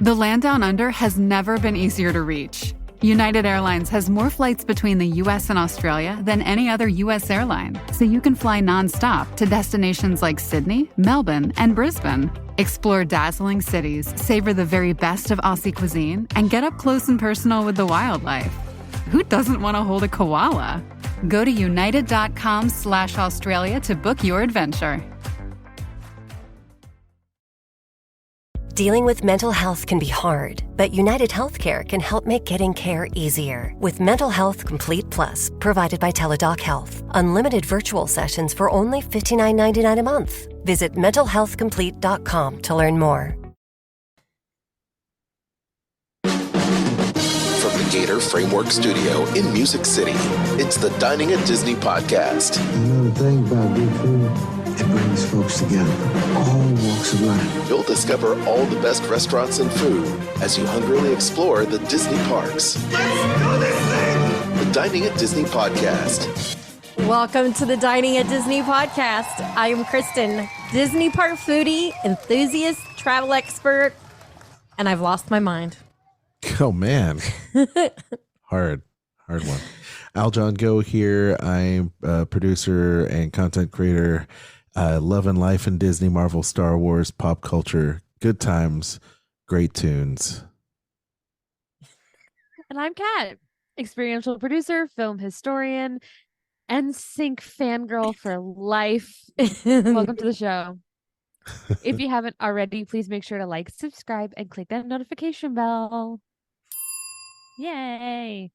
The land down under has never been easier to reach. United Airlines has more flights between the U.S. and Australia than any other U.S. airline, so you can fly nonstop to destinations like Sydney, Melbourne, and Brisbane. Explore dazzling cities, savor the very best of Aussie cuisine, and get up close and personal with the wildlife. Who doesn't want to hold a koala? Go to united.com/Australia to book your adventure. Dealing with mental health can be hard, but United Healthcare can help make getting care easier. With Mental Health Complete Plus, provided by Teladoc Health. Unlimited virtual sessions for only $59.99 a month. Visit mentalhealthcomplete.com to learn more. From the Gator Framework Studio in Music City, it's the Dining at Disney podcast. You know the thing about good food? It brings folks together, all walks of life. You'll discover all the best restaurants and food as you hungrily explore the Disney parks. Let's do this thing! The Dining at Disney podcast. Welcome to the Dining at Disney podcast. I am Kristen, Disney park foodie, enthusiast, travel expert, and I've lost my mind. Oh, man. Hard one. Aljon Go here. I'm a producer and content creator. Loving life in Disney, Marvel, Star Wars, pop culture, good times, great tunes. And I'm Kat, experiential producer, film historian, NSYNC fangirl for life. Welcome to the show. If you haven't already, please make sure to like, subscribe, and click that notification bell. Yay!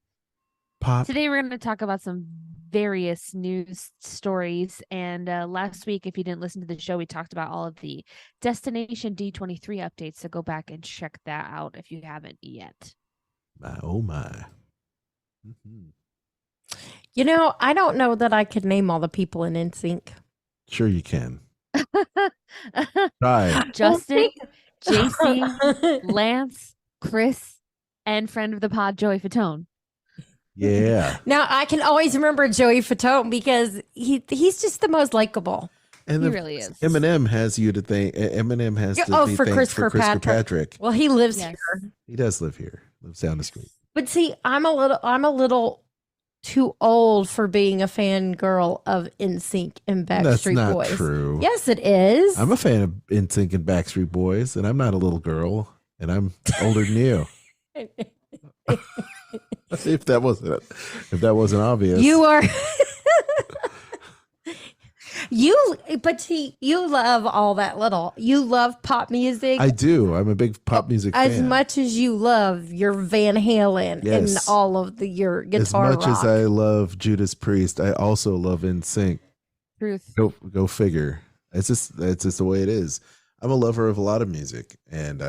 Pop. Today we're going to talk about some various news stories. And last week, if you didn't listen to the show, we talked about all of the Destination D23 updates. So go back and check that out if you haven't yet. Oh my. Mm-hmm. You know, I don't know that I could name all the people in NSYNC. Sure you can. Try. Justin, JC, Lance, Chris, and friend of the pod, Joey Fatone. Yeah. Now, I can always remember Joey Fatone because he's just the most likable. And he really is. Eminem has you to thank. Eminem has to be for thanked Christopher for Christopher Patrick. Well, he lives Yes. here. He does live here. Lives down the street. But see, I'm a little too old for being a fangirl of NSYNC and That's Backstreet not Boys. true. Yes, it is. I'm a fan of NSYNC and Backstreet Boys, and I'm not a little girl, and I'm older than you. If that wasn't obvious. You are. But see, you love all that little. You love pop music. I do. I'm a big pop music fan. As much as you love your Van Halen and Yes. all of your guitar As much rock. as I love Judas Priest, I also love NSYNC. Truth. Go figure. It's just the way it is. I'm a lover of a lot of music, and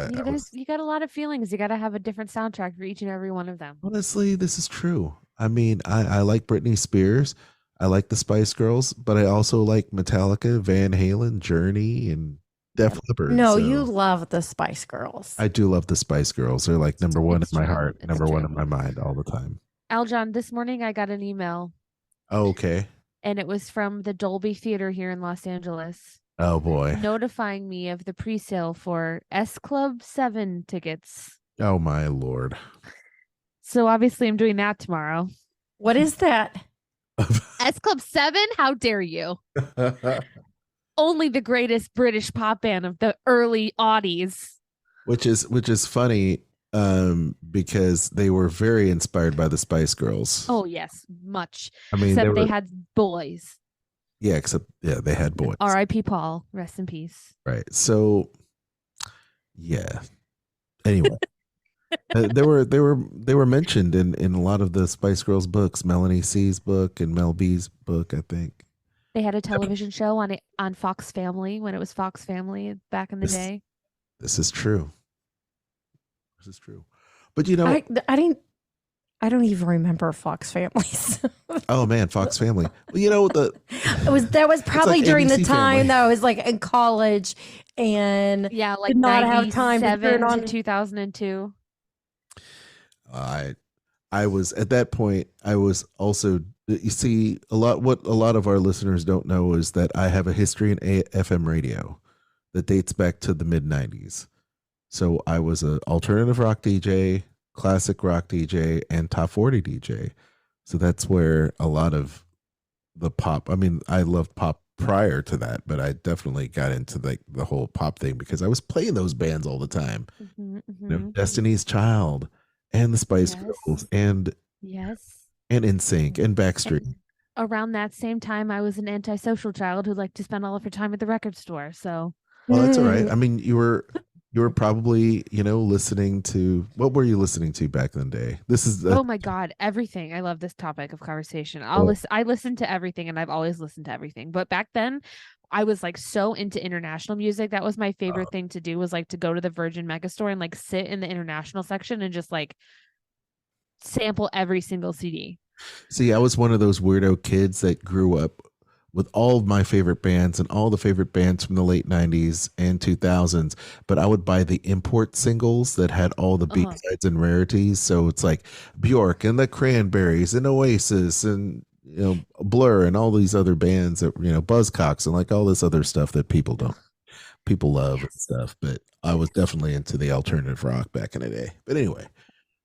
You got a lot of feelings. You got to have a different soundtrack for each and every one of them. honestly, this is true. I mean, I like Britney Spears. I like the Spice Girls, but I also like Metallica, Van Halen, Journey, and Def Leppard. No, so you love the Spice Girls. I do love the Spice Girls. They're like number one in It's my true. heart, It's number one true. in my mind all the time. Aljon, this morning I got an email, Oh, okay. and it was from the Dolby Theater here in Los Angeles, Oh boy. notifying me of the pre-sale for S Club 7 tickets. Oh my Lord. So obviously I'm doing that tomorrow. What is that? S Club 7? How dare you? Only the greatest British pop band of the early aughties. which is funny because they were very inspired by the Spice Girls. Oh, yes, much. I mean, Except they were, had boys. they had boys. R.I.P. Paul. Rest in peace. Right. So, yeah. Anyway, they were mentioned in a lot of the Spice Girls books, Melanie C's book and Mel B's book, I think. They had a television show on Fox Family when it was Fox Family back in the day. This is true. But you know, I don't even remember Fox Families. oh man, Fox Family. Well, you know that was probably like during the ABC time Family. that I was like in college and Yeah, like did not have time to 97 turn on to 2002. I was at that point. I was also. You see, what a lot of our listeners don't know is that I have a history in FM radio that dates back to the mid '90s. So I was a alternative rock DJ, classic rock DJ, and top 40 DJ. So that's where a lot of the pop. I mean, I loved pop prior to that, but I definitely got into like the whole pop thing because I was playing those bands all the time. Destiny's Child and the Spice Girls Yes. and NSYNC and Backstreet. And around that same time, I was an antisocial child who liked to spend all of her time at the record store. So, well, that's all right. I mean, you were probably, listening to, what were you listening to back in the day? This is oh my God, everything. I love this topic of conversation. I listen to everything, and I've always listened to everything. But back then, I was like so into international music. That was my favorite thing to do, was like to go to the Virgin Megastore and like sit in the international section and just like sample every single CD. See, I was one of those weirdo kids that grew up with all of my favorite bands and all the favorite bands from the late 90s and 2000s, but I would buy the import singles that had all the B-sides and rarities. So it's like Bjork and the Cranberries and Oasis and Blur and all these other bands that, Buzzcocks and like all this other stuff that people love and stuff. But I was definitely into the alternative rock back in the day. But anyway,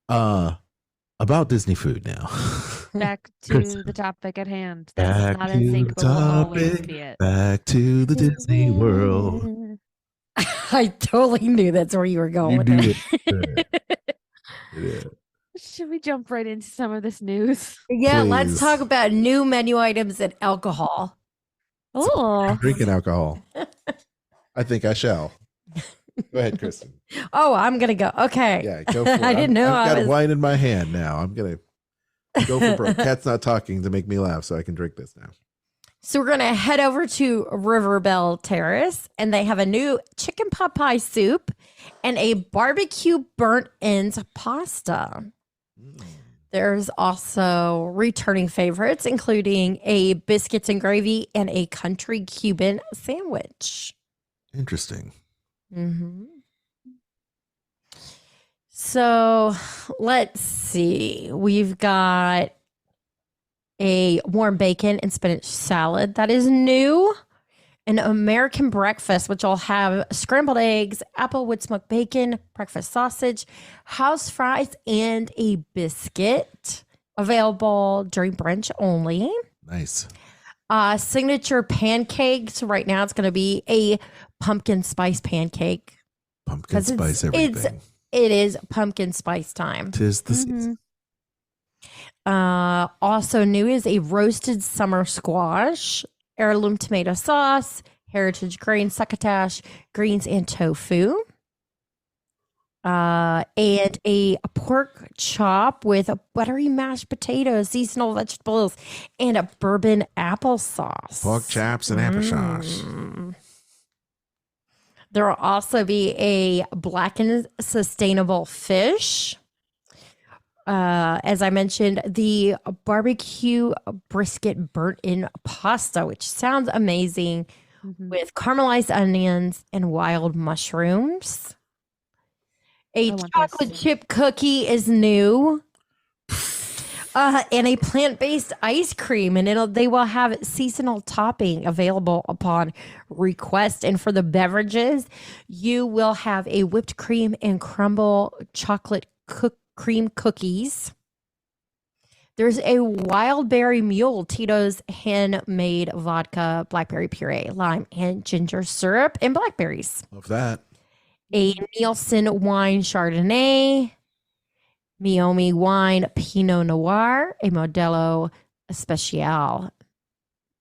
about Disney food now. Back to the topic at hand. That is not in sync, but will always be it. Back to the Disney World. I totally knew that's where you were going with it. Yeah. Should we jump right into some of this news? Yeah, Please. let's talk about new menu items and alcohol. Oh, Drinking alcohol. I think I shall. Go ahead, Kristen. Oh, I'm gonna go. Okay. Yeah, go for it. I didn't know I've got wine in my hand now. I'm gonna go for broke. Cat's not talking to make me laugh, so I can drink this now. So we're gonna head over to Riverbell Terrace, and they have a new chicken pot pie soup and a barbecue burnt ends pasta. There's also returning favorites, including a biscuits and gravy and a country Cuban sandwich. Interesting. Mm-hmm. So let's see. We've got a warm bacon and spinach salad that is new. An American breakfast, which will have scrambled eggs, applewood smoked bacon, breakfast sausage, house fries, and a biscuit. Available during brunch only. Nice. Signature pancakes. Right now, it's going to be a pumpkin spice pancake. Pumpkin spice everything. It is pumpkin spice time. 'Tis the season. Also new is a roasted summer squash, heirloom tomato sauce, heritage grain succotash, greens, and tofu. And a pork chop with a buttery mashed potatoes, seasonal vegetables, and a bourbon applesauce. Pork chops and applesauce. There will also be a blackened sustainable fish. As I mentioned, the barbecue brisket burnt in pasta, which sounds amazing, with caramelized onions and wild mushrooms. A chocolate chip cookie is new. And a plant-based ice cream, and they will have seasonal topping available upon request. And for the beverages, you will have a whipped cream and crumble chocolate cream cookies. There's a wild berry mule, Tito's handmade vodka, blackberry puree, lime, and ginger syrup, and blackberries. Love that. A Nielsen wine Chardonnay, Meiomi wine Pinot Noir, a Modelo Especial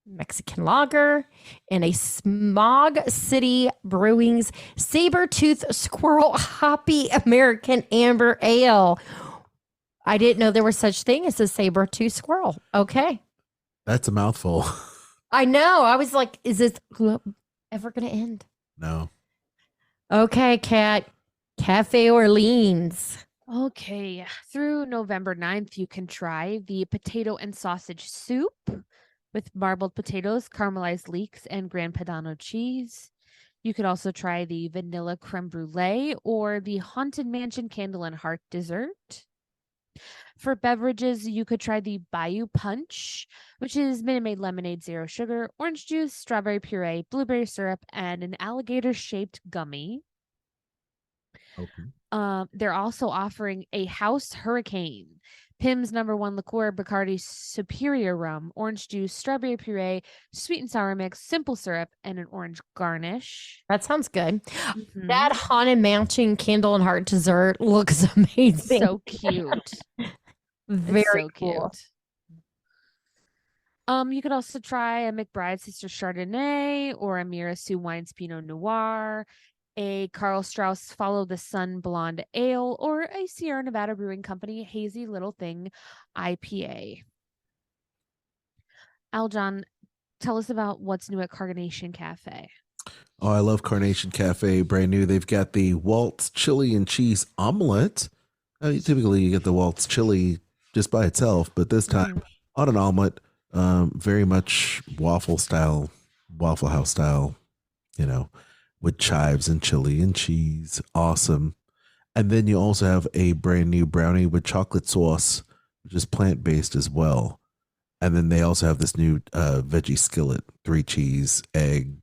Mexican lager, and a Smog City Brewing's Sabertooth Squirrel Hoppy American Amber Ale. I didn't know there was such thing as a saber-tooth squirrel. Okay. That's a mouthful. I know. I was like, is this ever going to end? No. Okay, Kat. Cafe Orleans. Okay. Through November 9th, you can try the potato and sausage soup with marbled potatoes, caramelized leeks, and Gran Padano cheese. You could also try the vanilla creme brulee or the Haunted Mansion candle and heart dessert. For beverages, you could try the Bayou Punch, which is Minute Maid lemonade, zero sugar, orange juice, strawberry puree, blueberry syrup, and an alligator-shaped gummy. Okay. They're also offering a House Hurricane, Pim's #1 liqueur, Bacardi Superior rum, orange juice, strawberry puree, sweet and sour mix, simple syrup, and an orange garnish. That sounds good. Mhm. That Haunted Mansion candle and heart dessert looks amazing. So cute. Very It's so cool. cute. You could also try a McBride Sister Chardonnay or a Mira Sue Wines Pinot Noir, a Carl Strauss Follow the Sun Blonde Ale, or a Sierra Nevada Brewing Company Hazy Little Thing IPA. Aljon, tell us about what's new at Carnation Cafe. Oh, I love Carnation Cafe. Brand new. They've got the Waltz chili and cheese omelet. Typically, you get the Waltz chili just by itself, but this time on an omelet, very much Waffle House style, with chives and chili and cheese. Awesome. And then you also have a brand new brownie with chocolate sauce, which is plant-based as well. And then they also have this new veggie skillet, 3 cheese, egg,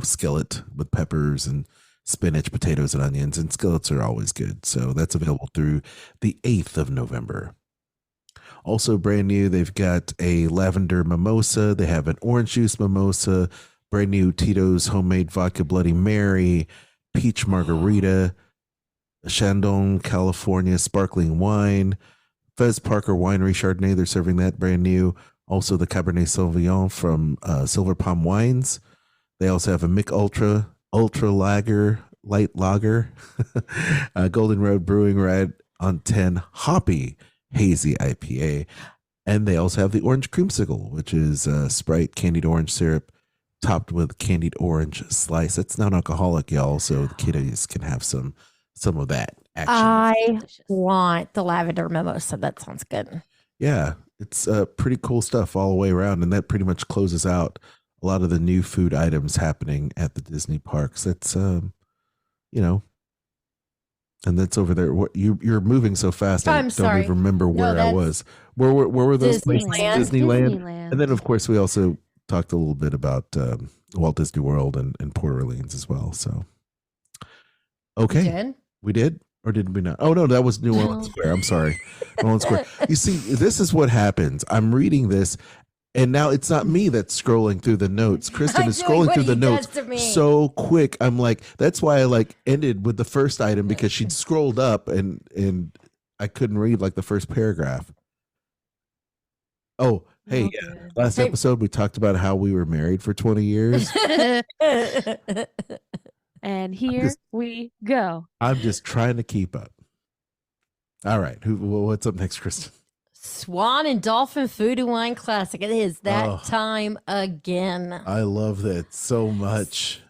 skillet with peppers and spinach, potatoes, and onions. And skillets are always good. So that's available through the 8th of November. Also brand new, they've got a lavender mimosa. They have an orange juice mimosa, brand new Tito's homemade vodka Bloody Mary, peach margarita, Chandon, California sparkling wine, Fez Parker Winery Chardonnay. They're serving that brand new. Also the Cabernet Sauvignon from Silver Palm Wines. They also have a Mick Ultra Lager, Light Lager, Golden Road Brewing Red on 10 Hoppy Hazy IPA. And they also have the Orange Creamsicle, which is Sprite candied orange syrup topped with candied orange slice. It's non-alcoholic, y'all, so the kiddies can have some of that action. I want the lavender mimosa. That sounds good. Yeah, it's pretty cool stuff all the way around, and that pretty much closes out a lot of the new food items happening at the Disney parks. That's and that's over there. What you're moving so fast, I don't even remember where I was. Where were those places? Disneyland. And then of course we also talked a little bit about Walt Disney World and Port Orleans as well. So okay. We did? Or did we not? Oh, no, that was New Orleans Square. I'm sorry. New Orleans Square. You see, this is what happens. I'm reading this, and now it's not me that's scrolling through the notes. Kristen is scrolling through the notes so quick. I'm like, that's why I ended with the first item, because she'd scrolled up and I couldn't read the first paragraph. Oh, hey, last episode we talked about how we were married for 20 years. And here we go. I'm just trying to keep up. All right. What's up next, Kristen? Swan and Dolphin Food and Wine Classic. It is that time again. I love that so much.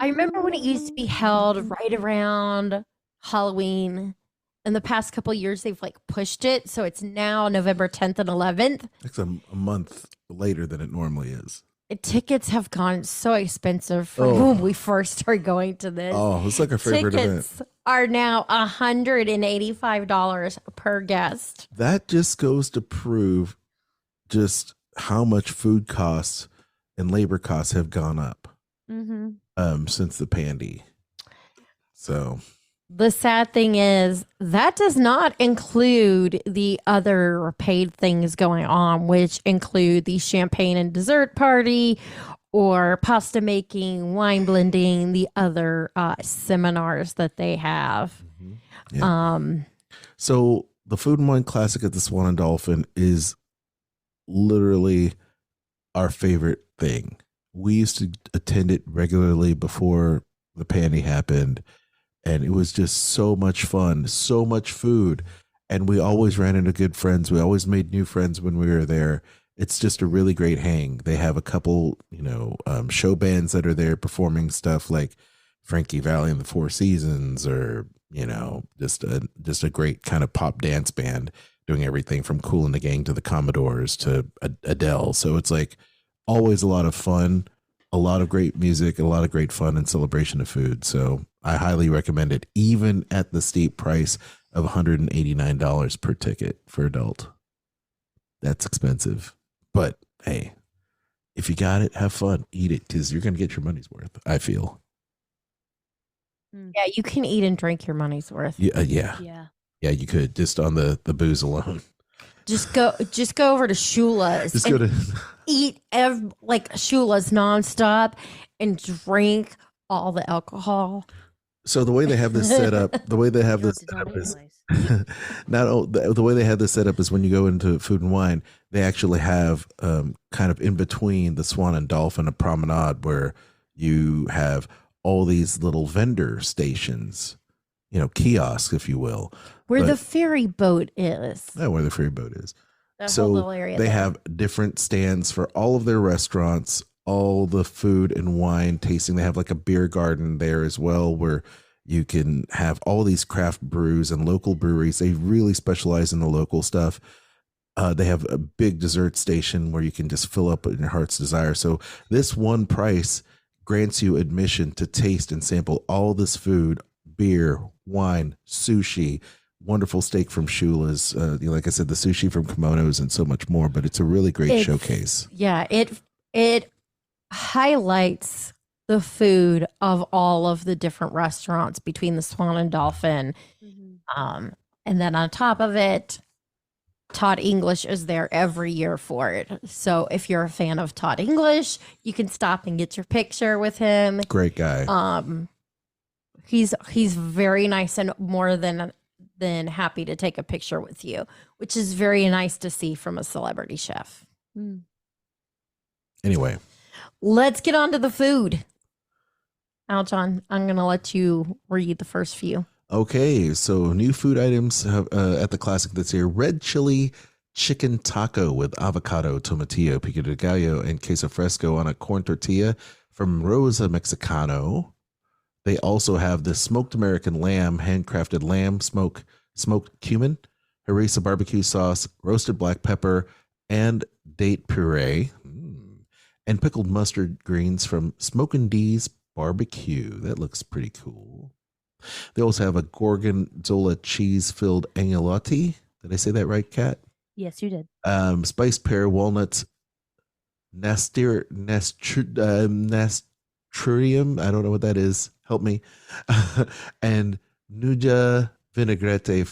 I remember when it used to be held right around Halloween. In the past couple of years, they've pushed it. So it's now November 10th and 11th. It's a month later than it normally is. Tickets have gone so expensive from when we first started going to this. Oh, it's like our favorite Tickets event. Are now $185 per guest. That just goes to prove just how much food costs and labor costs have gone up since the pandy. So the sad thing is that does not include the other paid things going on, which include the champagne and dessert party or pasta making, wine blending, the other seminars that they have. Yeah. So the Food and Wine Classic at the Swan and Dolphin is literally our favorite thing. We used to attend it regularly before the pandy happened. And it was just so much fun, so much food. And we always ran into good friends. We always made new friends when we were there. It's just a really great hang. They have a couple, show bands that are there performing stuff like Frankie Valli and the Four Seasons, or, just a great kind of pop dance band doing everything from Kool and the Gang to the Commodores to Adele. So it's always a lot of fun, a lot of great music, a lot of great fun and celebration of food. So I highly recommend it, even at the steep price of $189 per ticket for adult. That's expensive. But hey, if you got it, have fun, eat it, because you're going to get your money's worth, I feel. Yeah, you can eat and drink your money's worth. Yeah, yeah, Yeah. yeah. You could just on the booze alone. Just go over to Shula's Just and go to. eat like Shula's nonstop and drink all the alcohol. So the way they have this set up, the way they have You this don't set up is anyways. the way they have this set up is when you go into Food and Wine, they actually have kind of in between the Swan and Dolphin a promenade where you have all these little vendor stations, kiosks, if you will, Where the But- ferry boat is. where the ferry boat is. That So whole little area they there. have different stands for all of their restaurants, all the food and wine tasting. They have like a beer garden there as well, where you can have all these craft brews and local breweries. They really specialize in the local stuff. They have a big dessert station where you can just fill up in your heart's desire. So this one price grants you admission to taste and sample all this food, beer, wine, sushi, wonderful steak from Shula's. Like I said, the sushi from Kimonos and so much more. But it's a really great It's- showcase. Yeah, it highlights the food of all of the different restaurants between the Swan and Dolphin. Mhm. And then on top of it, Todd English is there every year for it. So if you're a fan of Todd English, you can stop and get your picture with him. Great guy. He's very nice and more than happy to take a picture with you, which is very nice to see from a celebrity chef. Mm. Anyway, Let's get on to the food. Aljon, I'm going to let you read the first few. okay. So new food items have, at the classic this year: red chili chicken taco with avocado, tomatillo, pico de gallo, and queso fresco on a corn tortilla from Rosa Mexicano. They also have the smoked American lamb, handcrafted lamb, smoked cumin, harissa barbecue sauce, roasted black pepper, and date puree, and pickled mustard greens from Smokin' D's Barbecue. That looks pretty cool. They also have a gorgonzola cheese-filled agnolotti. Did I say that right, Kat? Yes, you did. Spiced pear walnuts, nastrium. I don't know what that is. Help me. And Nuja vinaigrette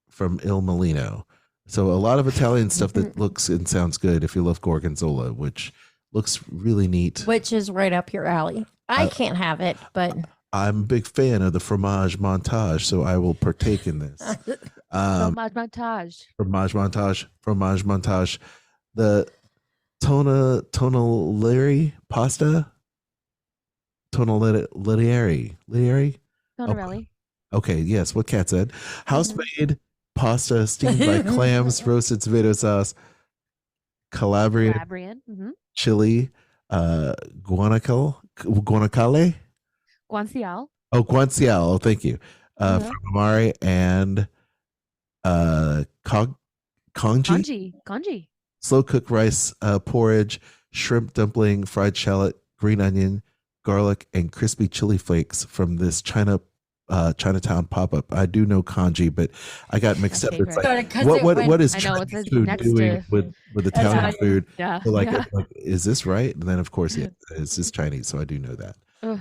from Il Molino. So a lot of Italian stuff that looks and sounds good if you love gorgonzola, which looks really neat. Which is right up your alley. I can't have it, but I'm a big fan of the fromage montage, so I will partake in this. Montage. Fromage montage. The tonellieri pasta. Tonellieri. Tonarelli. Okay, yes, what Kat said. House-made pasta steamed by clams, roasted tomato sauce, Calabrian Calabrian. Mm-hmm. chili, guanciale. Guanciale. Oh, guanciale. Oh, thank you. From Amari and congee. Congee. Slow cooked rice porridge, shrimp dumpling, fried shallot, green onion, garlic, and crispy chili flakes from this Chinatown pop up. I do know congee, but I got mixed My up. It's favorite. like, Because what is I know, it's Chinese food next doing to- with Italian Italian. food? Yeah. So like, yeah. is this right? And then of course, yeah, it's just Chinese, so I do know that. Ugh.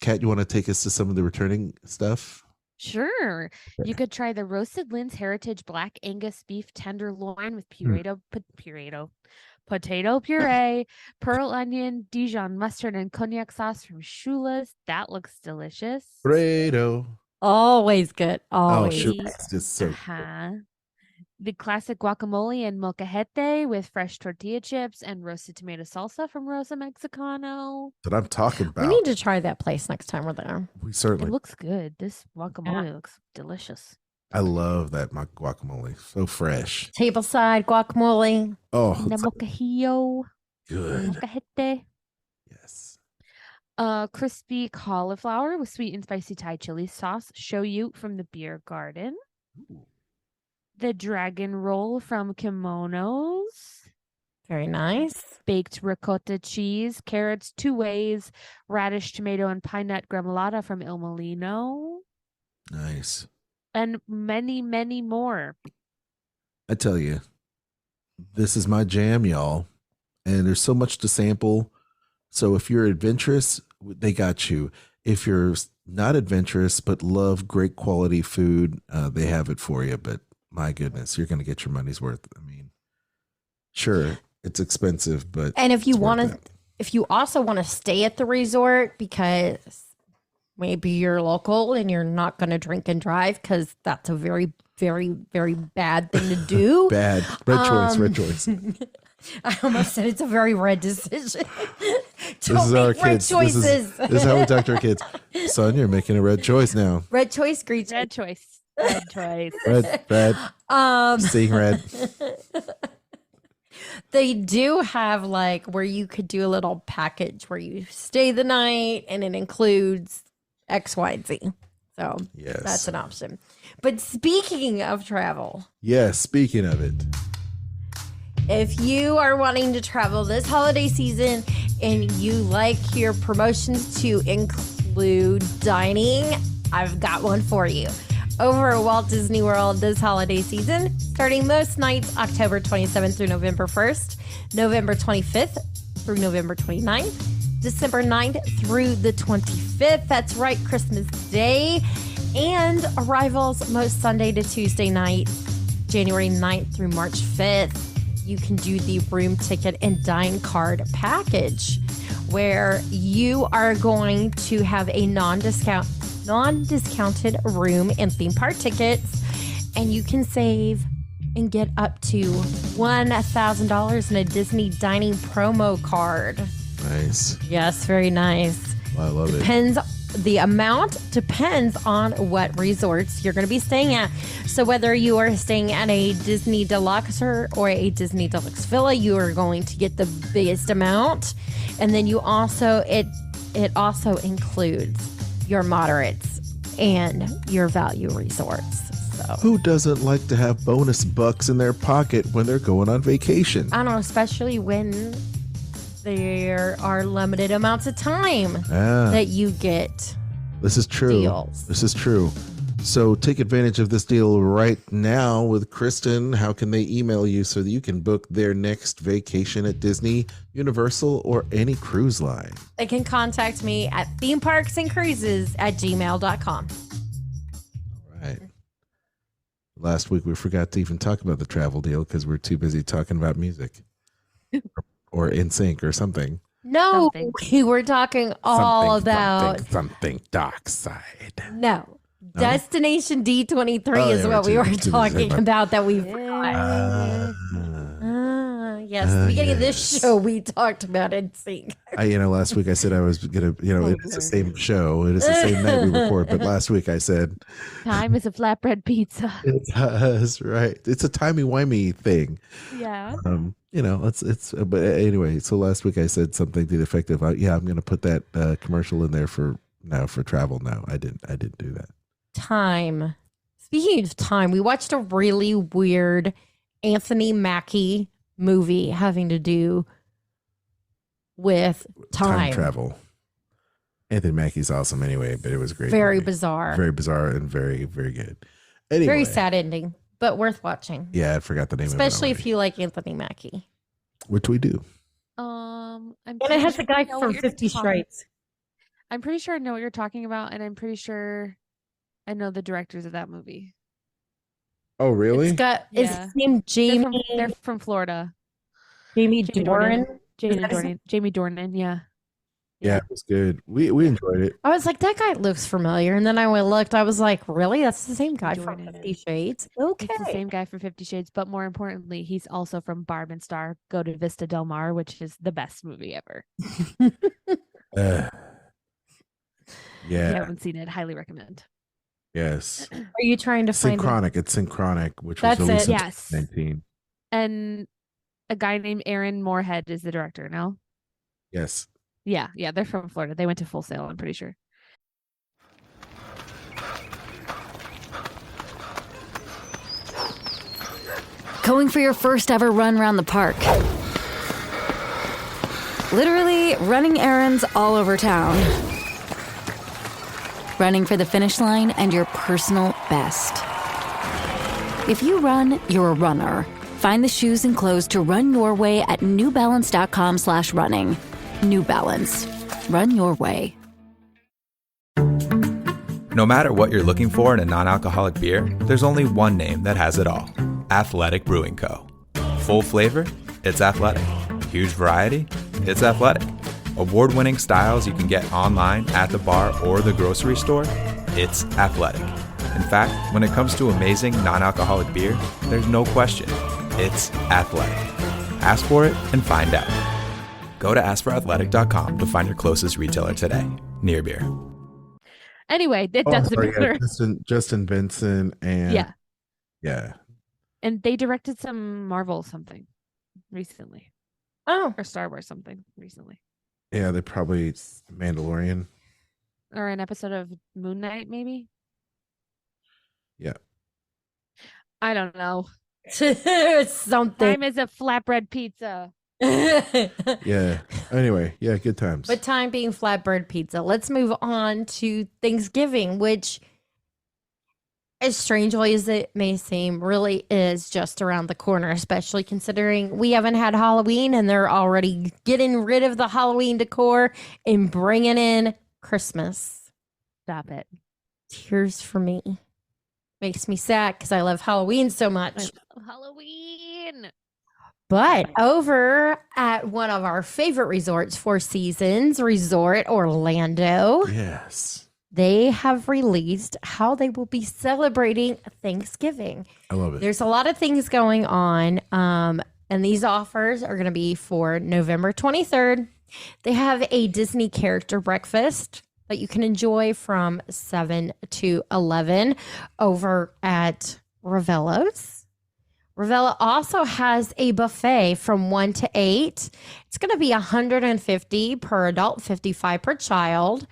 Kat, you want to take us to some of the returning stuff? Sure. Okay. You could try the roasted Lynn's Heritage Black Angus beef tenderloin with potato puree, pearl onion, Dijon mustard, and cognac sauce from Shula's. That looks delicious. Fredo. always good. Oh, Always. shoot. It's just so Uh-huh. The classic guacamole and molcajete with fresh tortilla chips and roasted tomato salsa from Rosa Mexicano. that I'm talking about. We need to try that place next time we're there. We It certainly. looks good. This guacamole looks delicious. I love that guacamole. So fresh. Tableside guacamole. Oh, The it's molcajillo, good. molcajete. Yes. Crispy cauliflower with sweet and spicy Thai chili sauce. Shoyu from the beer garden. The dragon roll from Kimonos. Very nice. Baked ricotta cheese, carrots, two ways, radish, tomato, and pine nut gremolata from Il Molino. Nice. And many, many more. I tell you, this is my jam, y'all. And there's so much to sample. So if you're adventurous, they got you. If you're not adventurous but love great quality food, they have it for you. But my goodness, you're going to get your money's worth. I mean, sure, it's expensive, but And if you it's worth want to, it. if you also want to stay at the resort because maybe you're local and you're not going to drink and drive, because that's a very, very, very bad thing to do. Bad. Red choice. I almost said it's a very red decision. This is our kids. Choices. This is how we talk to our kids. Son, you're making a red choice now. Red choice, green Red choice. Red choice. Red. Seeing red. They do have like where you could do a little package where you stay the night and it includes X, Y, and Z. So Yes. that's an option. But speaking of travel, Yes, speaking of it. if you are wanting to travel this holiday season and you like your promotions to include dining, I've got one for you. Over at Walt Disney World this holiday season, starting most nights October 27th through November 1st, November 25th through November 29th, December 9th through the 25th. That's right, Christmas Day. And arrivals most Sunday to Tuesday night, January 9th through March 5th. You can do the room ticket and dine card package, where you are going to have a non-discounted room and theme park tickets, and you can save and get up to $1,000 in a Disney dining promo card. Nice. Yes, very nice. I love it. The amount depends on what resorts you're going to be staying at. So whether you are staying at a Disney Deluxe or a Disney Deluxe Villa, you are going to get the biggest amount. And then you also, it also includes your moderates and your value resorts. So Who doesn't like to have bonus bucks in their pocket when they're going on vacation? I don't know, especially when there are limited amounts of time that you get. This is true. Deals. This is true. So take advantage of this deal right now with Kristen. How can they email you so that you can book their next vacation at Disney, Universal, or any cruise line? They can contact me at themeparksandcruises@gmail.com. All right. Last week we forgot to even talk about the travel deal because we're too busy talking about music or In Sync or something. No, Something. we were talking all Something, about something dark side. no. Destination D23 Oh, is yeah, what we we're were too busy talking talking about that we forgot. Yes, the beginning of this show we talked about NSYNC. Last week I said I was gonna, it's the same show. It is the same night we record. But last week I said Time is a flatbread pizza. that's right. It's a timey-wimey thing. Yeah. But anyway, so last week I said something to the effect of, I'm going to put that commercial in there for travel. No, I didn't do that. Time. Speaking of time, we watched a really weird Anthony Mackie movie having to do with time. Travel. Anthony Mackie's awesome anyway, but it was great. Very movie. bizarre. Very bizarre and very, very good. Anyway. Very sad ending, but worth watching. Yeah, I forgot the name Especially of it. if you like Anthony Mackie. Which we do. I'm And it has the guy know from what you're 50 talking- Stripes. I'm pretty sure I know what you're talking about, and I'm pretty sure I know the directors of that movie. Oh, really? It's got Yeah. his name Jamie. They're from Florida. Jamie Jamie Doran. Jamie Dornan. Yeah. Yeah, it was good. We enjoyed it. I was like, that guy looks familiar, and then I went and looked. I was like, really? That's the same guy from Doran. 50 Shades. Okay. It's the same guy from 50 Shades, but more importantly, he's also from Barb and Star Go to Vista Del Mar, which is the best movie ever. Yeah. If you haven't seen it, highly recommend. Yes. Are you trying to find it? Synchronic. It's Synchronic, which That's was released it. in Yes. 2019. And a guy named Aaron Moorhead is the director now. Yes. Yeah, they're from Florida. They went to Full Sail, I'm pretty sure. Going for your first ever run around the park. Literally running errands all over town. Running for the finish line and your personal best. If you run, you're a runner. Find the shoes and clothes to run your way at newbalance.com/running. New Balance. Run your way. No matter what you're looking for in a non-alcoholic beer, there's only one name that has it all. Athletic Brewing Co. Full flavor? It's athletic. Huge variety? It's athletic. Award-winning styles you can get online, at the bar, or the grocery store? It's athletic. In fact, when it comes to amazing non-alcoholic beer, there's no question. It's athletic. Ask for it and find out. Go to askforathletic.com to find your closest retailer today. Near Beer. Anyway, it doesn't matter. Justin Benson and yeah. And they directed some Marvel something recently. Oh, Or Star Wars something recently. Yeah, they probably Mandalorian. Or an episode of Moon Knight, maybe? Yeah. I don't know. something. Time is a flatbread pizza. Yeah. Anyway, yeah, good times. But time being flatbread pizza. Let's move on to Thanksgiving, which, as strangely as it may seem, really is just around the corner, especially considering we haven't had Halloween and they're already getting rid of the Halloween decor and bringing in Christmas. Stop it. Tears for me. Makes me sad because I love Halloween so much. I love Halloween. But over at one of our favorite resorts, Four Seasons Resort Orlando, yes, they have released how they will be celebrating Thanksgiving. I love it. There's a lot of things going on, and these offers are going to be for November 23rd. They have a Disney character breakfast that you can enjoy from 7 to 11 over at Ravello's. Ravella also has a buffet from 1 to 8. It's going to be $150 per adult, $55 per child.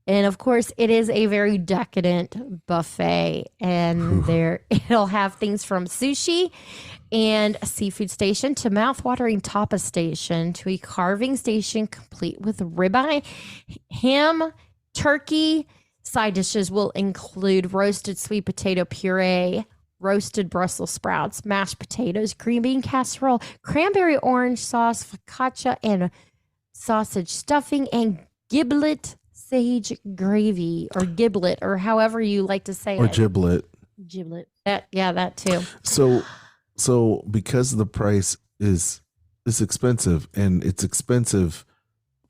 And of course, it is a very decadent buffet. And there it'll have things from sushi and a seafood station to mouth-watering tapas station to a carving station complete with ribeye, ham, turkey. Side dishes will include roasted sweet potato puree, roasted Brussels sprouts, mashed potatoes, green bean casserole, cranberry orange sauce, focaccia, and sausage stuffing, and giblet sage gravy, or giblet, or however you like to say or it. giblet. Giblet. That too. So because the price is expensive, and it's expensive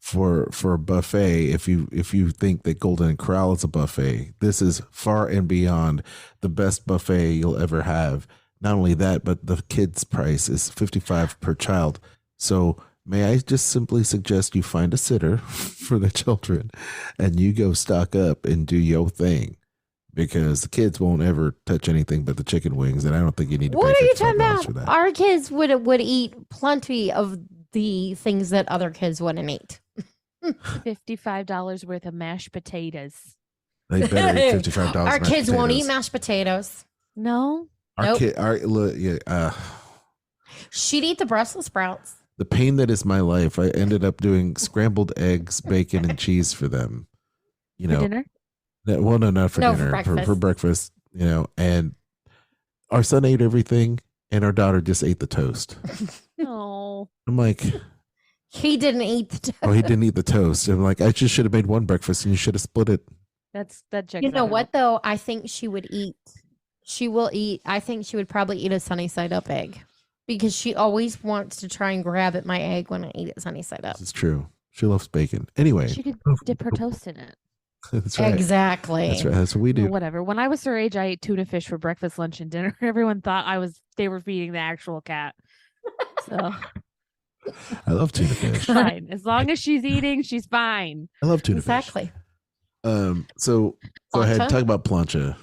for a buffet, if you think that Golden Corral is a buffet, this is far and beyond the best buffet you'll ever have. Not only that, but the kids' price is $55 per child. So may I just simply suggest you find a sitter for the children and you go stock up and do your thing, because the kids won't ever touch anything but the chicken wings, and I don't think you need to What pay are you $55 talking for about? that. Our kids would eat plenty of the things that other kids wouldn't eat. $55 worth of mashed potatoes. They better eat $55. Our mashed kids won't eat potatoes. mashed potatoes. No? Nope. She'd eat the Brussels sprouts. The pain that is my life. I ended up doing scrambled eggs, bacon, and cheese for them. You know, For dinner? Well, no, not for No, dinner. for breakfast. For breakfast. You know, and our son ate everything, and our daughter just ate the toast. No. I'm like, He didn't eat the toast. oh, he didn't eat the toast. I'm like, I just should have made one breakfast, and you should have split it. That checks You know out. what, though? I think she would eat. She will eat. I think she would probably eat a sunny side up egg, because she always wants to try and grab at my egg when I eat it sunny side up. This is true. She loves bacon. Anyway, She could dip her toast in it. that's right. Exactly. That's right. That's what we do. Well, whatever. When I was her age, I ate tuna fish for breakfast, lunch, and dinner. Everyone thought they were feeding the actual cat. So I love tuna fish. fine. As long as she's eating, she's fine. I love tuna Exactly. fish. So go ahead, Plancha? talk about plancha,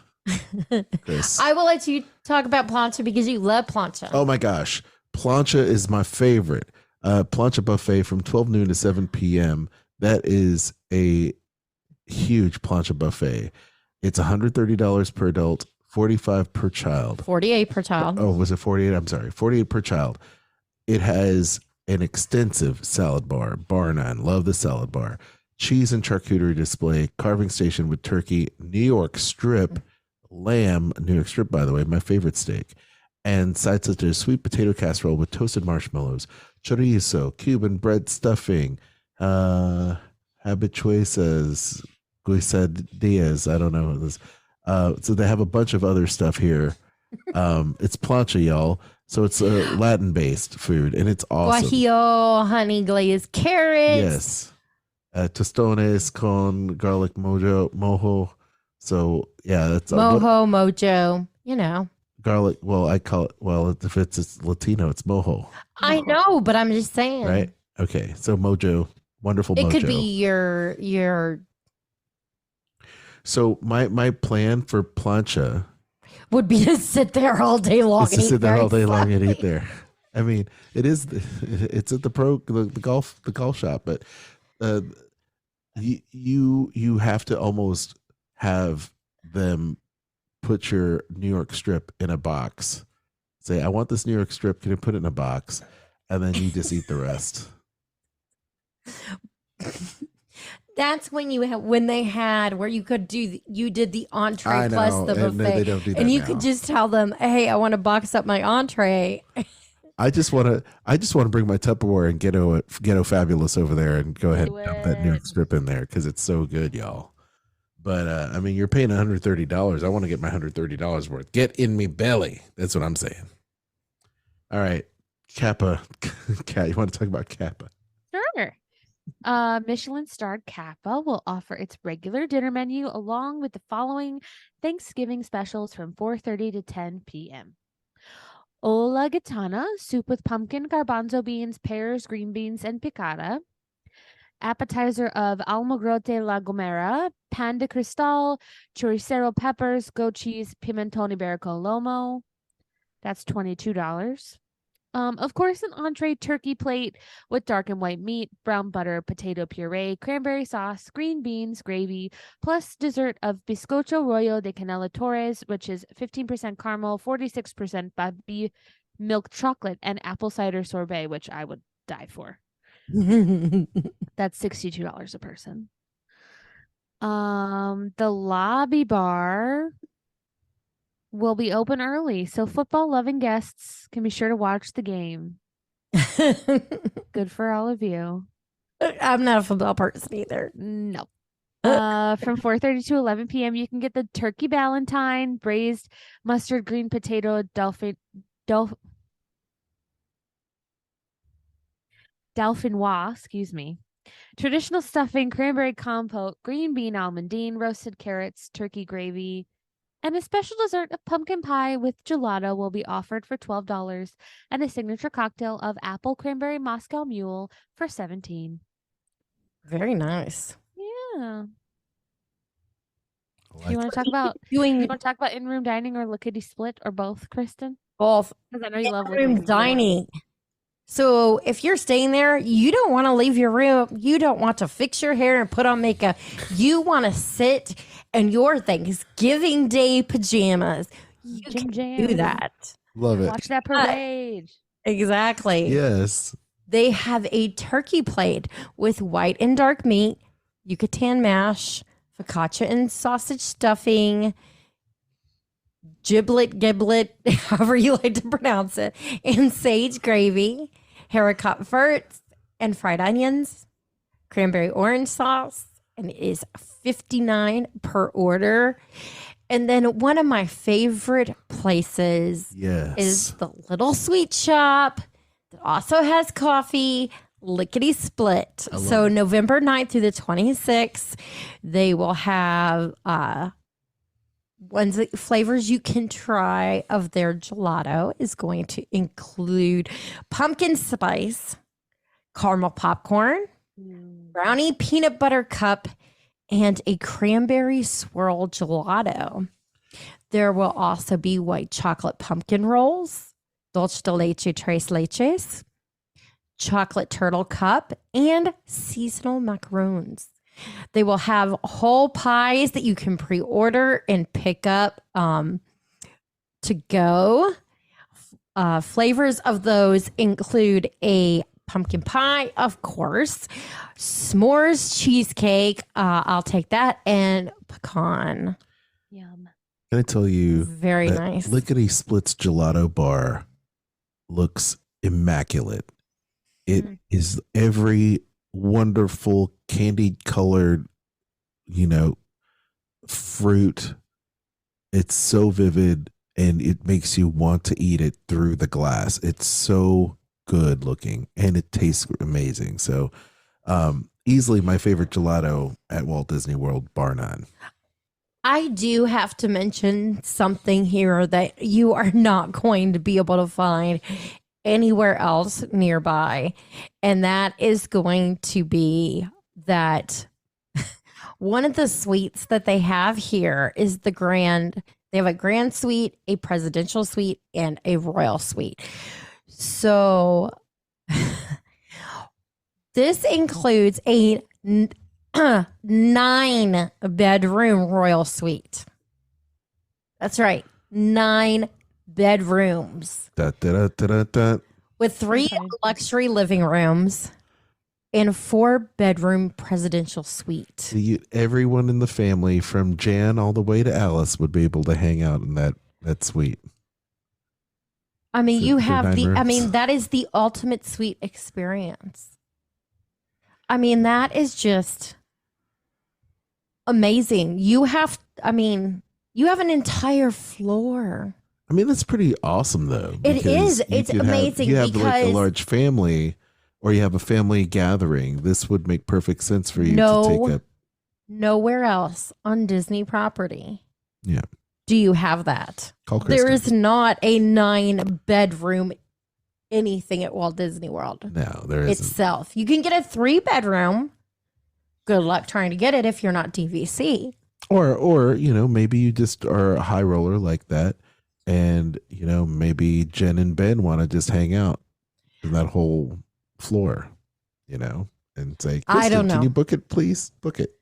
Chris. I will let you talk about plancha because you love plancha. Oh my gosh. Plancha is my favorite. Plancha buffet from 12 noon to 7 p.m. That is a huge plancha buffet. It's $130 per adult, $45 per child. 48 per child. Oh, was it 48? I'm sorry. 48 per child. It has an extensive salad bar none. Love the salad bar. Cheese and charcuterie display, carving station with turkey, New York strip, lamb, New York strip, by the way, my favorite steak, and sides such as sweet potato casserole with toasted marshmallows, chorizo, Cuban bread stuffing, habichuelas, quesadillas. I don't know what this. So they have a bunch of other stuff here. It's plancha, y'all. So it's a Latin based food, and it's awesome. Guajillo, honey glazed carrots. Yes. Tostones con garlic mojo. So yeah, that's mojo. You know, garlic. Well, I call it. Well, if it's Latino, it's mojo. I know, but I'm just saying. Right. Okay. So mojo, wonderful. It mojo. could be your. So my plan for plancha would be to sit there all day long. It's to sit there all day long and eat there. I mean, it's at the golf shop, but you have to almost have them put your New York strip in a box. Say, I want this New York strip. Can you put it in a box? And then you just eat the rest. That's when they had where you did the entree plus the buffet, they don't do that and you now. could just tell them, "Hey, I want to box up my entree." I just want to bring my Tupperware and ghetto fabulous over there and go ahead and dump that New York strip in there because it's so good, y'all. But I mean, you're paying $130. I want to get my $130 worth. Get in me belly. That's what I'm saying. All right, Kappa. Kat, you want to talk about Kappa? Sure. Michelin-starred Kappa will offer its regular dinner menu along with the following Thanksgiving specials from 4:30 to 10 p.m. Ola Gitana, soup with pumpkin, garbanzo beans, pears, green beans, and picada. Appetizer of Almogrote La Gomera, pan de cristal, choricero peppers, goat cheese, pimentón iberico lomo. That's $22. Of course, an entree turkey plate with dark and white meat, brown butter, potato puree, cranberry sauce, green beans, gravy, plus dessert of bizcocho rollo de canela torres, which is 15% caramel, 46% babi milk chocolate, and apple cider sorbet, which I would die for. That's $62 a person. The lobby bar will be open early, so football-loving guests can be sure to watch the game. Good for all of you. I'm not a football person either. No. From 4:30 to 11 p.m., you can get the turkey Valentine, braised mustard green potato, Dauphinoise, excuse me. Traditional stuffing, cranberry compote, green bean almondine, roasted carrots, turkey gravy, and a special dessert of pumpkin pie with gelato will be offered for $12, and a signature cocktail of apple cranberry Moscow Mule for $17. Very nice. Yeah. You want to talk about in-room dining or lickety split or both, Kristen? Both. Because I know you love in-room dining. So if you're staying there, you don't want to leave your room. You don't want to fix your hair and put on makeup. You want to sit in your Thanksgiving Day pajamas. You can do that. Love it. Watch that parade. Exactly. Yes. They have a turkey plate with white and dark meat, Yucatan mash, focaccia and sausage stuffing, giblet, however you like to pronounce it, and sage gravy, haricot verts, and fried onions, cranberry orange sauce, and it is $59 per order. And then one of my favorite places is the Little Sweet Shop that also has coffee, lickety split. So November 9th through the 26th, they will have flavors you can try of their gelato is going to include pumpkin spice, caramel popcorn, brownie peanut butter cup, and a cranberry swirl gelato. There will also be white chocolate pumpkin rolls, dulce de leche tres leches, chocolate turtle cup, and seasonal macaroons. They will have whole pies that you can pre-order and pick up to go. Flavors of those include a pumpkin pie, of course, s'mores cheesecake. I'll take that, and pecan. Yum. Can I tell you? Very nice. Lickety Split's gelato bar looks immaculate. It is every wonderful candy colored fruit. It's so vivid and it makes you want to eat it through the glass. It's so good looking and it tastes amazing. So, easily my favorite gelato at Walt Disney World, bar none. I do have to mention something here that you are not going to be able to find anywhere else nearby. And that is going to be that one of the suites that they have here is they have a grand suite, a presidential suite, and a royal suite. So this includes a 9-bedroom royal suite. That's right. 9 bedrooms. With 3 luxury living rooms and 4-bedroom presidential suite. Everyone in the family from Jan all the way to Alice would be able to hang out in that suite. I mean, So you they're have 9 rooms. that is the ultimate suite experience. I mean, that is just amazing. You have an entire floor. I mean, that's pretty awesome, though. It because is. It's you could amazing you have like a because- large family, or you have a family gathering. This would make perfect sense for you to take up. Nowhere else on Disney property. Yeah. Do you have that? Call There Kristen. is not a 9-bedroom anything at Walt Disney World No, there isn't. itself. You can get a 3-bedroom. Good luck trying to get it if you're not DVC. Or maybe you just are a high roller like that, and maybe Jen and Ben want to just hang out in that whole floor, and say, I don't know. Can you book it, please? Book it.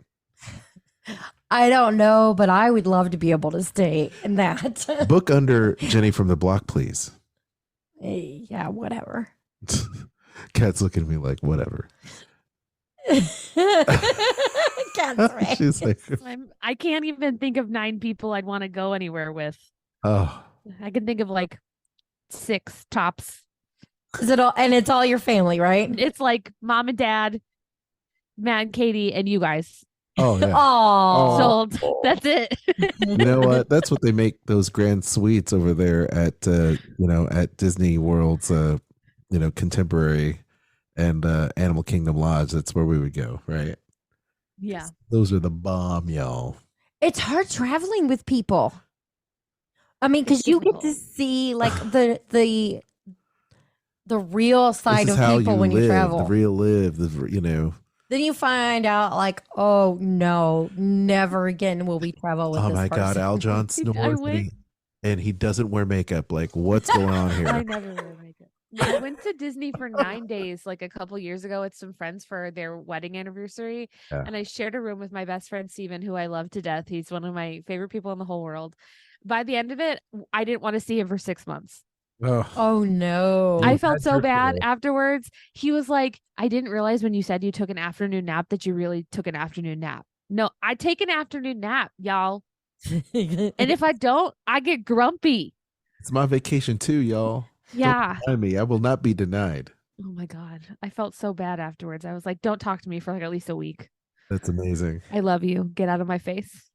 I don't know, but I would love to be able to stay in that. Book under Jenny from the Block, please. Yeah, whatever. Kat's looking at me like, whatever. Cat's right. She's like, I can't even think of 9 people I'd want to go anywhere with. oh, I can think of like 6 tops. Is it all? And it's all your family, right? It's like mom and dad, Matt and Katie, and you guys. oh yeah. Oh, Sold. That's it. You know what? That's what they make those grand suites over there at at Disney World's Contemporary and Animal Kingdom Lodge. That's where we would go, right? Yeah. Those are the bomb, y'all. it's hard traveling with people. I mean, because you get to see like the real side This of is how people you when live, you travel. the real live, Then you find out like, oh no, never again will we travel with Oh this my God, person. Aljon snores and he doesn't wear makeup. Like, what's going on I here? never wear makeup. I went to Disney for 9 days, like a couple years ago, with some friends for their wedding anniversary. Yeah. And I shared a room with my best friend, Steven, who I love to death. He's one of my favorite people in the whole world. By the end of it, I didn't want to see him for 6 months. Oh no. I felt so bad afterwards. He was like, I didn't realize when you said you took an afternoon nap that you really took an afternoon nap. No, I take an afternoon nap, y'all. And if I don't, I get grumpy. It's my vacation too, y'all. Yeah. Don't deny me. I will not be denied. Oh my God. I felt so bad afterwards. I was like, don't talk to me for like at least a week. That's amazing. I love you. Get out of my face.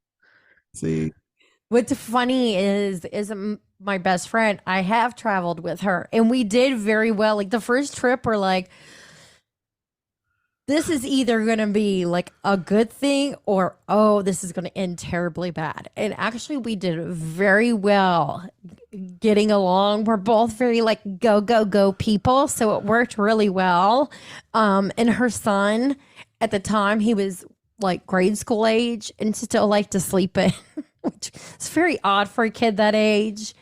See, What's funny is my best friend, I have traveled with her and we did very well. Like the first trip, we're like, this is either going to be like a good thing or, oh, this is going to end terribly bad. And actually we did very well getting along. We're both very like go, go, go people. So it worked really well. And her son at the time, he was like grade school age and still liked to sleep in, which is very odd for a kid that age.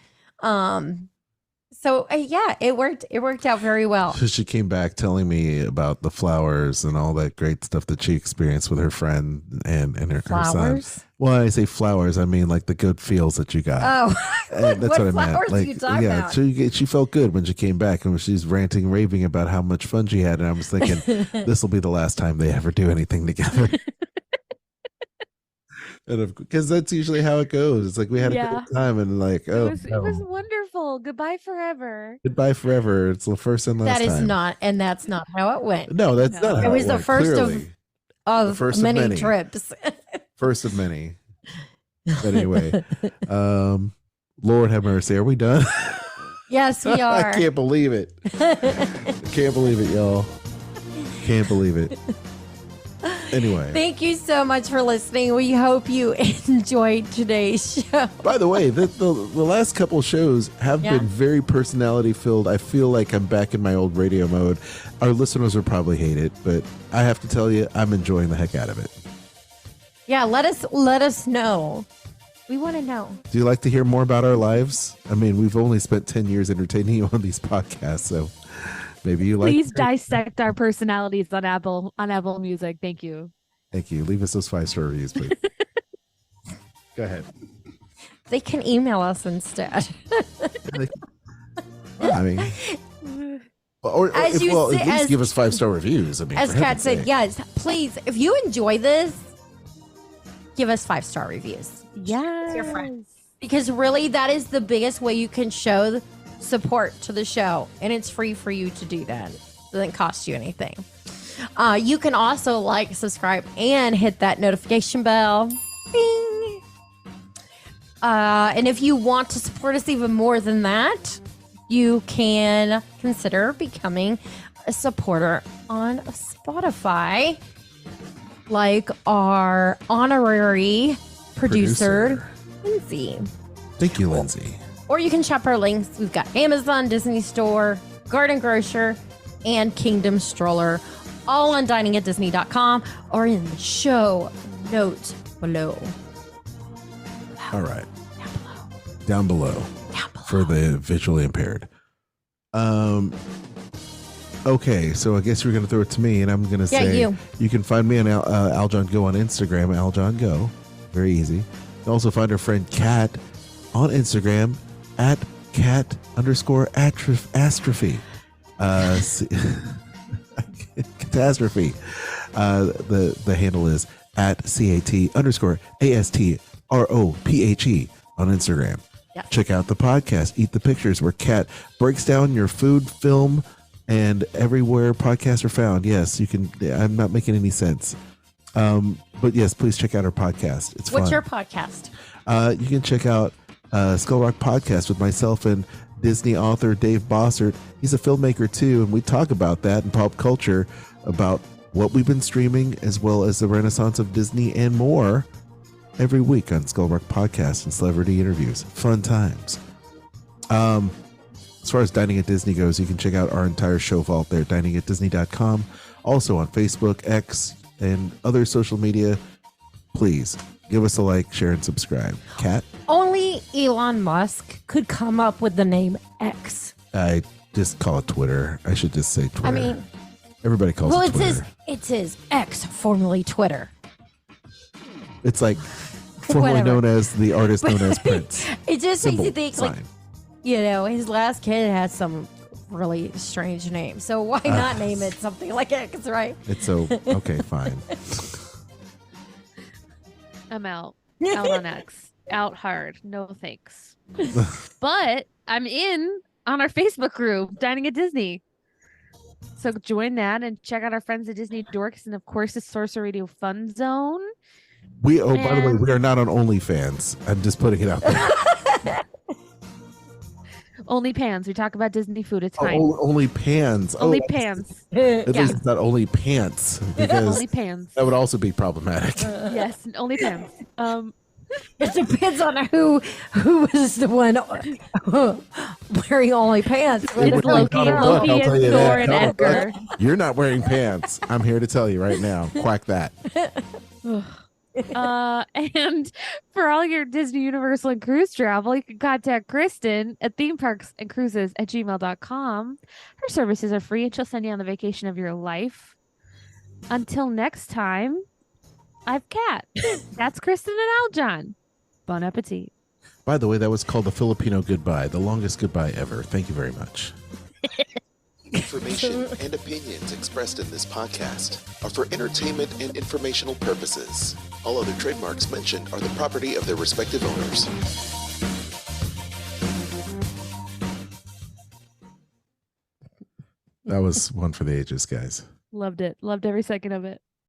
So yeah, it worked out very well. so she came back telling me about the flowers and all that great stuff that she experienced with her friend and her son. Flowers? Well, I say flowers, I mean like the good feels that you got. Oh, And that's what I meant. flowers are Like, you talking about? she felt good when she came back and she's ranting, raving about how much fun she had. And I was thinking, this will be the last time they ever do anything together. And because that's usually how it goes. It's like we had a Yeah. good time, and like, oh, It was wonderful. Goodbye forever. goodbye forever. It's the first and last That is time. not, and that's not how it went. No, that's not. No. How It was the went, first clearly. of The first of many many. trips. First of many. But anyway, Lord have mercy. Are we done? Yes, we are. I can't believe it. Can't believe it, y'all. Can't believe it. Anyway. Thank you so much for listening. We hope you enjoyed today's show. By the way, the last couple shows have been very personality filled. I feel like I'm back in my old radio mode. Our listeners will probably hate it, but I have to tell you, I'm enjoying the heck out of it. Yeah, let us know. We want to know. Do you like to hear more about our lives? I mean, we've only spent 10 years entertaining you on these podcasts, so maybe you like. Please dissect our personalities on Apple Music. Thank you. Thank you. Leave us those 5-star reviews, please. Go ahead. They can email us instead. I mean, or at least give us 5-star reviews. I mean, as Kat said, yes, please. If you enjoy this, give us 5-star reviews. Yes. To your friends. Because really, that is the biggest way you can show support to the show. And it's free for you to do that. It doesn't cost you anything. You can also like, subscribe, and hit that notification bell. Bing. And if you want to support us even more than that, you can consider becoming a supporter on Spotify, like our honorary producer, Lindsay. Thank you, Lindsay. Or you can shop our links. We've got Amazon, Disney Store, Garden Grocer, and Kingdom Stroller, all on diningatdisney.com or in the show notes below. All right. Down below. For the visually impaired. Okay, so I guess you're going to throw it to me, and I'm going to say you can find me on Aljon Go on Instagram, Aljon Go. Very easy. You can also find our friend Kat on Instagram at cat_astrophe. Catastrophe. The handle is at cat_ASTROPHE on Instagram. Yep. Check out the podcast, Eat the Pictures, where Kat breaks down your food, film, and everywhere podcasts are found. Yes, you can. I'm not making any sense. But yes, please check out our podcast. It's fun. What's your podcast? You can check out Skull Rock Podcast with myself and Disney author Dave Bossert. He's a filmmaker too, and we talk about that in pop culture, about what we've been streaming, as well as the renaissance of Disney and more, every week on Skull Rock Podcast and celebrity interviews. Fun times. As far as Dining at Disney goes, you can check out our entire show vault there, diningatdisney.com. Also on Facebook, X, and other social media. Please give us a like, share, and subscribe. Kat? Only Elon Musk could come up with the name X. I just call it Twitter. I should just say Twitter. I mean, everybody calls it Twitter. It's his X, formerly Twitter. It's like formerly known as the artist known as Prince. It just makes you think, sign. like, you know, his last kid has some really strange name. So why not name it something like X, right? It's so, okay, fine. I'm out. Out on X. Out hard. No thanks. But I'm in on our Facebook group, Dining at Disney. So join that and check out our friends at Disney Dorks and, of course, the Sorcerer Radio Fun Zone. By the way, we are not on OnlyFans. I'm just putting it out there. Only pans. We talk about Disney food. It's fine. Only pans. Only pans. At least it's not only pants, because only pans. That would also be problematic. Yes, only pans. It depends on who was the one wearing only pants. It's Loki and Thor and Edgar. You're not wearing pants. I'm here to tell you right now. Quack that. And for all your Disney, Universal, and cruise travel, you can contact Kristen at themeparksandcruises@gmail.com. Her services are free and she'll send you on the vacation of your life. Until next time, I've Kat. That's Kristen and Aljon. Bon appetit. By the way, that was called the Filipino goodbye, the longest goodbye ever. Thank you very much. Information and opinions expressed in this podcast are for entertainment and informational purposes. All other trademarks mentioned are the property of their respective owners. That was one for the ages, guys. Loved it. Loved every second of it.